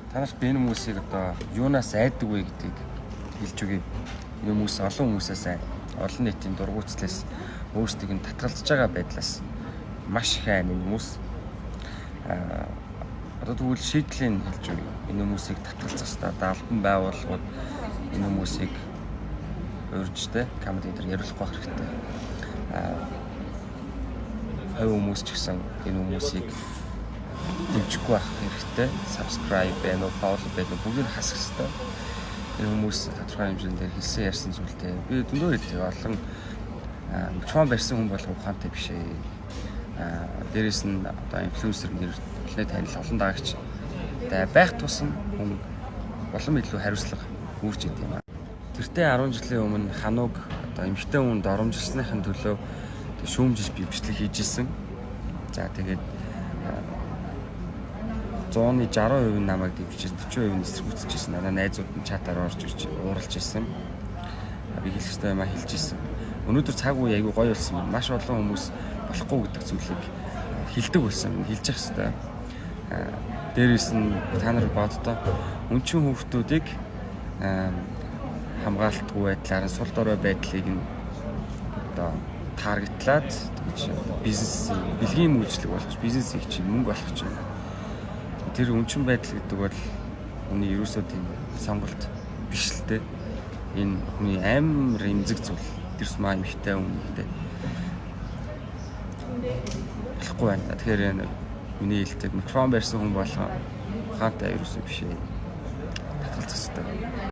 Танаас би энэ хүмүүсийг одоо юунаас айдаг вэ гэдгийг хэлж өгье. Энэ хүмүүс олон хүмүүсээс олон нийтийн дургуутслаас өөрсдийг нь татгалзаж байгаа байдлаас маш их айн хүмүүс. Одоо тэгвэл шийдлийн хэлж өгье. Энэ хүмүүсийг татгалзах хэрэгтэй. Албан байгууллагууд энэ хүмүүсийг урьжтэй камерын дээр яриулах хэрэгтэй. Хувь хүмүүс ч гэсэн энэ хүмүүсийг дэмжихгүй байх хэрэгтэй. Subscribe байна уу, follow байна уу бүгдийг хасах хэрэгтэй. Энэ хүмүүс тодорхой хэмжээнд хэлсэн ярьсан зүйлтэй. Би дүнээр хэлдэг олон микрофон барьсан хүн болох ухаантай биш ээ. Дээрээс нь одоо инфлюенсер нэр олон танил олон даагч байх тусам хүн улам илүү хариуцлага үүрч идэв юм аа. Тэртээ 10 жилийн өмнө ханууг одоо эмэгтэй хүнд оромжилсныхын төлөө шүүмжилж би бичлэг хийж исэн. За тэгээд 60% намайг дэмжиж 40% эсэргүүцэж исэн. Надаа найзууд нь чатаар орж ирж ууралж исэн. Би хэлэх ёстой юм а хэлж исэн. Өнөөдөр цаг үе айгүй гоё болсон юм. Маш олон хүмүүс болохгүй гэдэг зүйлийг хэлдэг болсон. Хэлж явах ёстой. Дээрээс нь та нар боддоо өнчин хүүхдүүдийг хамгаалтгүй байдлаар сул дорой байдлыг нь одоо таргетлаад бизнес бэлгийн үйлчлэг болгож бизнесийг чинь мөнгө олох чинь тэр өнчин байдал гэдэг бол хүний ерөөсөө тийм сонголт биш л дээ. Энэ хүний амар эмзэг зүйл тэрс маа эмхтэй үнэтэй болохгүй байна. Тэгэхээр миний хэлдэг микрофон барьсан хүн болох ухаантай ерөөсөө биш ээ. Татгалзах хэрэгтэй.